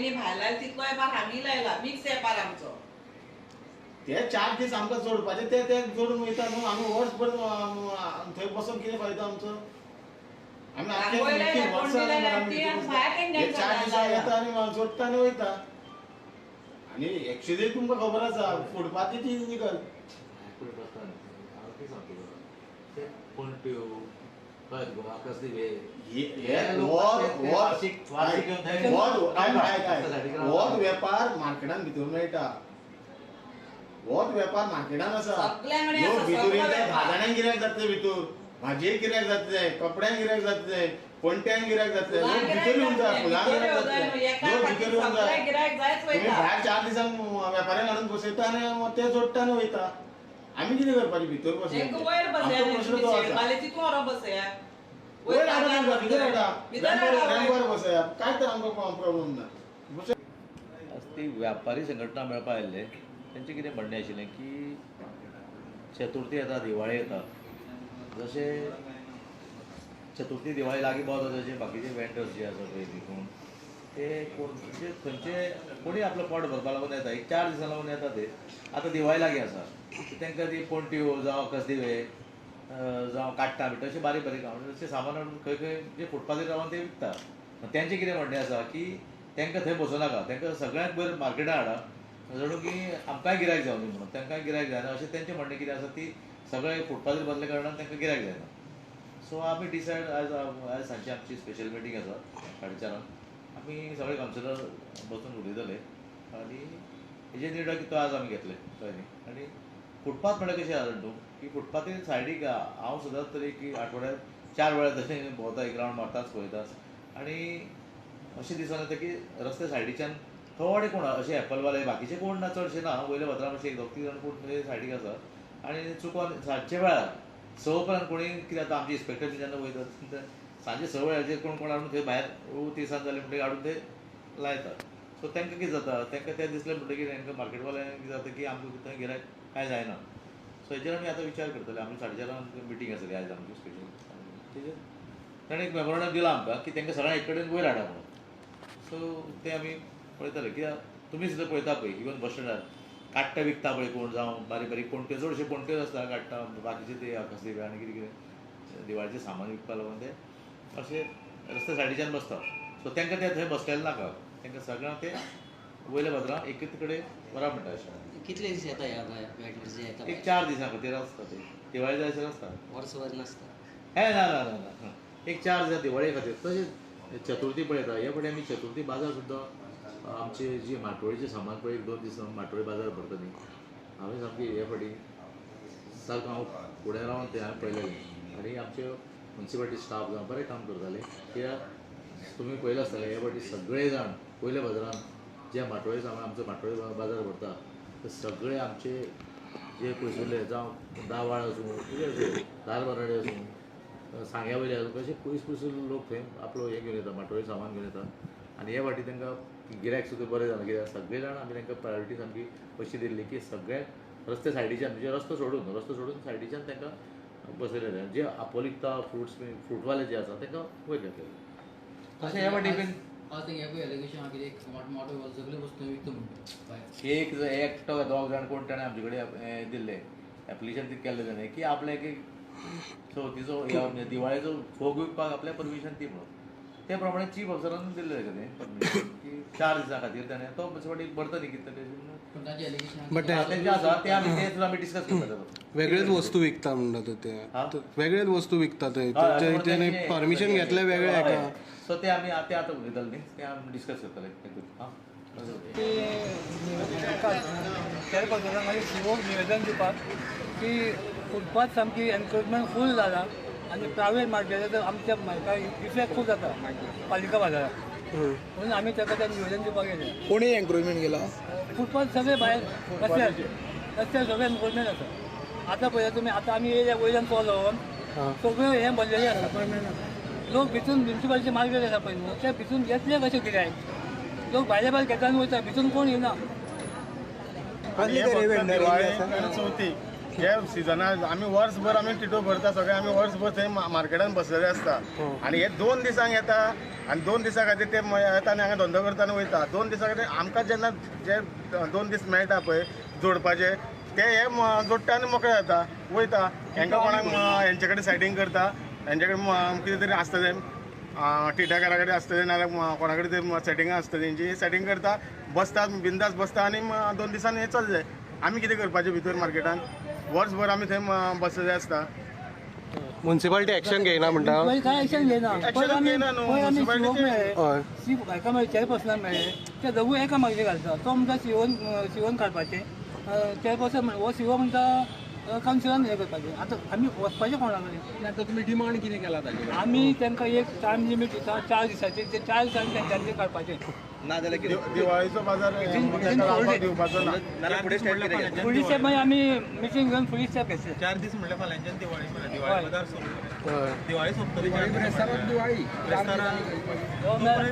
तेणी भायर लायला तितलो वेपार आमी लायला मिक्स वेपार आमचो ते 4 दीस आमकां जोडपाचे ते जोडून वयता न्हू आमी वर्सभर थंय बसून कितें फायदो आमचो आमी आख्खे वर्स 4 दिसा येता आनी जोडटा आनी वयता आनी एक्चुअली तुमकां खबर आसा फुटपाथीची निकल होच वेपार मार्केटान भितर मेळटा होच वेपार मार्केटान आसा भितर येता 10 जाणांक गिरायक जातले भितर भाजयेक गिरायक जातले कपड्यांक गिरायक जातले पणट्यांक गिरायक जातले लोक भितर येवन जाय फुलांक गिरायक जातले लोक भितर येवन जाय तुम्ही भायर 4 दिसांक वेपाऱ्यांक हाडून बसयता आनी ते जोडटा आनी वयता आमी कितें करपाचें भितर बसले प्रश्न तो आसा वयर हाडा भितर बसया काय तर आमकां प्रॉब्लेम ना ती व्यापारी संघटना मेळपा आयिल्ले तेंचें कितें म्हणणें आशिल्लें की चतुर्थी येता दिवाळी येता जशे चतुर्थी दिवाळी लागीं पावता तशे बाकीचे वेंडर्स जे आसा पळय देखून ते म्हणजे खंयचे कोणी आपलो पोट भरपा लागून येता एक 4 दिसां लागून येता ते आतां दिवाळी लागीं आसा तांकां ती पणट्यो जावं कसदिवे जावं काट्टां बिट्टां अशें बारीक बारीक अशें सामान हाडून खंय खंय जे फुटपाथीर रावन ते विकता तेंचें कितें म्हणणें आसा की तांकां थंय बसोनाका तांकां सगळ्यांक बरें मार्केटान हाडा जणू की आमकांय गिरायक जावं न्ही म्हणून तांकांय गिरायक जायना अशें तेंचें म्हणणें कितें आसा ती सगळे फुटपाथीर बसले कारणान तांकां गिरायक जायना सो आमी डिसायड आयज सांजची आमची स्पेशल मिटींग आसा 4:30 आमी सगळे कावन्सिलर बसून उलयतले आनी हेजे निर्णय कितें आज आमी घेतले कळ्ळें न्ही आनी फुटपाथ म्हळ्यार कशें आसा तूं की फुटपाथीर सायडीक हांव सदांच तरी की आठवड्याक 4 वेळा तशें भोंवता एक रावंड मारताच पळयताच आनी अशें दिसून येता की रस्ते सायडीच्यान थोडे कोण अशे एपलवाले बाकीचे कोण ना चडशे ना वयले भद्रा मातशे 1-2 जाण कोण सायडीक आसा आनी चुकोन सांजचे वेळार 6 उपरांत कोणी कितें जाता आमचे इन्स्पेक्टर जेन्ना वयतात सांजे 6 वेळाचेर कोण कोण हाडून थंय भायर तिसांज जाले म्हणटकीर हाडून ते लायतात सो तांकां कितें जाता तांकां तें दिसलें म्हणटकीर तांकां मार्केटवाल्यांक कितें जाता की आमकां थंय गिरायक कांय जायना सो हेचेर आमी आतां विचार करतले आमी 4:30 मिटींग आसतली आयज आमची स्पेशल तेजेर ताणें एक मेमोरंडम दिला आमकां की तांकां सगळ्यांक एक कडेन वयर हाडा म्हणून सो ते आमी पळयतले कित्याक तुमी सुद्दां पळयता पळय इवन बस स्टँडार काट्टा विकता पळय कोण जावं बारीक बारीक पणट्यो चडशे पणट्योच आसता काट्टा बाकीचे ते कसले आनी कितें कितें दिवाळीचें सामान विकपा लागून ते अशे रस्ते सायडीच्यान बसता सो तांकां ते थंय बसलेले नाका तांकां सगळ्यांक ते वयले भद्रा एकच कडेन बरा म्हणटा अशें कितले दीस येता ह्या एक 4 दिसां खातीर आसता ते दिवाळी जायसर आसता वर्सभर नासता हे ना ना ना ना एक 4 दिसां दिवाळे खातीर तशें चतुर्थी पळयता हे फावटी आमी चतुर्थी बाजार सुद्दां आमचे जी माटोळीचें सामान पळय 1-2 दीस माटोळी बाजार भरता न्ही हांवें सामकी हे फावटी सारको हांव फुडें रावन तें हांवें पळयलेलें आनी आमचे मुन्सिपालिटी स्टाफ जावं बरें काम करताले कित्याक तुमी पळयलें आसतलें हे फावटी सगळे जाण पयले बाजारान जे माटोळी सामान आमचो माटोळी बाजार भरता ते सगळे आमचे जे पयसुल्ले जावं दावाळ आसूं कितें आसूं दारबाराडे आसूं सांग्या वयले आसूं कशे पयसुल्ले लोक थंय आपलो हे घेवन येता माटोळी सामान घेवन येता आनी हे फावटी तांकां गिरायक सुद्दां बरें जालें कित्याक सगळे जाण आमी तांकां प्रायोरिटी सामकी अशी दिल्ली की सगळे रस्ते सायडीच्यान म्हणजे रस्तो सोडून सायडीच्यान तांकां बसयलेले जे आपोल विकता फ्रूटवाले जे आसा तांकां वयर घातलेले तशें हे फावटी बीन एकटो 2 जाण कोण ताणें आमचे कडेन दिल्ले एप्लिकेशन कितें केल्लें ताणें की आपल्याक एक चवथीचो दिवाळेचो फोग विकपाक आपल्या परमिशन ती म्हणून ते प्रमाणे चीफ ऑफिसरान दिल्लें परमिशन की 4 दिसां खातीर ताणें तो फावटी भरता न्ही कितें आसा ते आमी डिस्कस करता वेगळेच वस्तू विकता म्हणटा ते वेगळेच वस्तू विकता ते परमिशन घेतले वेगळे हाका सो ते आमी ते आतां उलयतले न्ही ते आमी डिस्कस करतले हां निवेदन दिवपाक की फुटपाथ सामकी एनक्रोचमेंट फूल जाला आनी प्रायवेट मार्केटाचो आमच्या म्हाका इफेक्ट खूब जाता पालिका बाजाराक म्हणून आमी ताका तें निवेदन दिवपाक गेले कोणी एन्क्रोचमेंट केला फुटपाथ सगळे भायर रस्त्यार सगळे एन्क्रोचमेंट आसा आतां पळया तुमी आतां आमी येयल्या वयल्यान चोलोन सगळें हें भरलेलें आसा लोक भितून म्युन्सिपालिटी मार्केट आसा पळय न्हू ते भितून घेतले कशें कित्याक लोक भायल्या भायर घेतान वयता भितून कोण येना चवथी जे सिजनाक आमी वर्सभर आमी टिटो भरता सगळे आमी वर्सभर थंय मार्केटान बसलेले आसता आनी हे 2 दिसांक येता आनी 2 दिसां खातीर ते येता आनी हांगा धंदो करता आनी वयता 2 दिसां खातीर आमकां जेन्ना जे 2 दीस मेळटा पळय जोडपाचे ते हे जोडटा आनी मोकळे जाता वयता हांकां कोणाक हेंचे कडेन सेटींग करता हेंचे कडेन कितें तरी आसता तें टिटाकारा कडेन आसता तें नाल्यार कोणा कडेन ते सेटिंगां आसता तेंची सेटींग करता बसता बिंदास बसता आनी 2 दिसांनी हे चलले आमी कितें करपाचें भितर मार्केटान वर्सभर आमी थंय बसलेले आसता म्युन्सिपालिटी एक्शन घेयना म्हणटा पळय काय एक्शन घेयना Action घेयना न्हू, municipality हय हाका मागीर चेअरपर्सनाक मेळ्ळे ते दोगूय एका मागणी घालता तो म्हणटा शिवण काडपाचें चेअरपर्सन हो शिवो म्हणटा कावन्सिलान हें करपाचें आतां आमी वचपाचें कोणा कडेन आतां तुमी डिमांड कितें केला ताजेर आमी तांकां एक टायम लिमीट दिता 4 दिसाचें ते 4 दिसांनी तेंच्यांनी काडपाचें दिवाळीचो बाजार ताका लावपाक दिवपाचो ना फुडली स्टेप मागीर आमी मिटींग घेवन फुडली स्टेप घेतले 4 दीस म्हणल्यार फाल्यांच्यान दिवाळी हय. दिवाळी बाजार सुरू हय दिवाळी सोंपतली ब्रेस्ताराक दिवाळी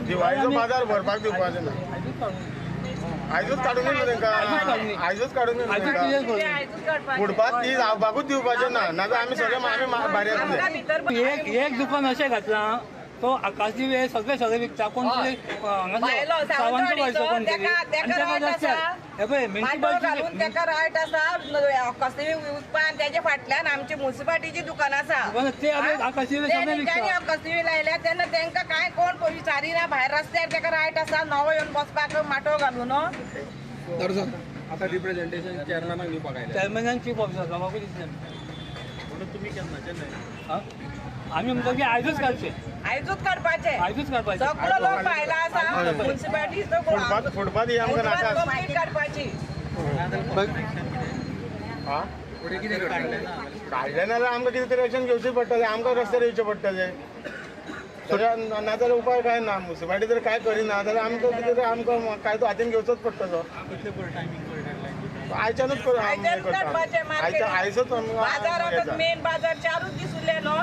दिवाळीचो बाजार भरपाक दिवपाचो ना आयजूच काडून न्हू तांकां आयजूच काडून तांकां फुडपाक ती जावपाकूच दिवपाचें ना नाजाल्यार आमी सगळे आमी भायर येतले एक दुकान अशें घातलां तो आकाश दिवे सगळे विकता कोण तरी सावंत व्हायचो कोण तरी आनी तेका रस्त्यार हे पळय म्युन्सिपालिटी तेका रायट आसा कसली विकपान तेजे फाटल्यान आमची म्युन्सिपालिटीची दुकान आसा ते आमी आकाश दिवे सगळे तेंच्यांनी विकता कसली लायल्या तेन्ना तेंका कांय कोण पयली विचारिना भायर रस्त्यार तेका रायट आसा नवो येवन बसपाक माटो घालून आतां रिप्रेझेंटेशन चेअरमॅनाक दिवपाक आयल्या चेअरमॅनान चीफ ऑफिसर म्हाका दिसलें म्हणून तुमी केन्नाच्यान आं? आमी म्हणटा की आयजूच काडचे आयजूच काडपाचे आयजूच काडपाचे सगळो लोक भायला आसा म्युन्सिपालिटी फुटपाथ ही आमकां नाका कंप्लीट काडपाची हा फुडें कितें करतले काडले नाल्यार आमकां कितें तरी एक्शन घेवचें पडटलें आमकां रस्त्यार येवचें पडटलें सगळ्या नाजाल्यार उपाय काय ना म्युन्सिपालिटी जर काय करिना जाल्यार आमकां कितें तरी आमकां कायदो हातीन घेवचोच पडटलो कसले पळय टायमींग पळय आयच्यानूच आयच्यानूच काडपाचे मार्केट आयजूच बाजाराक मेन बाजार 4 दीस उरले न्हू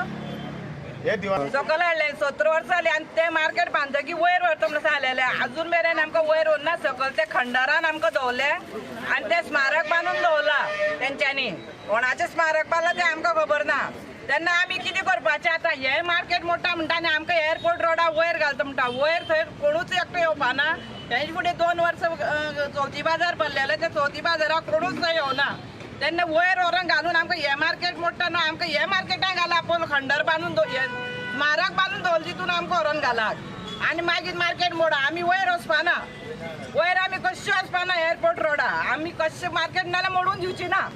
हे दिवाळी सकल हाडले 17 वर्सां जाली आनी ते मार्केट बांदतकी वयर व्हरता म्हणून सांगलेले अजून मेरेन आमकां वयर व्हरना सकल ते खंडारान आमकां दवरले आनी ते स्मारक बांदून दवरला तेंच्यांनी कोणाचें स्मारक बांदलां तें आमकां खबर ना तेन्ना आमी कितें करपाचें आतां हे मार्केट मोडटा म्हणटा आनी आमकां एअरपोर्ट रोडा वयर घालता म्हणटा वयर थंय कोणूच एकटो येवपाना तेजे फुडें 2 वर्सां चवथी बाजार भरलेले ते चवथी बाजाराक कोणूच थंय येवना तेन्ना वयर व्हरून घालून आमकां हे मार्केट मोडटा न्हू आमकां हे मार्केटान घाला पळय खंडर बांदून स्मारक बांदून दवरले तितून आमकां व्हरून घालात आनी मागीर मार्केट मोडा आमी वयर वचपाना वयर आमी कशें वचपाना एअरपोर्ट रोडा आमी कशें मार्केट नाल्यार मोडून दिवची ना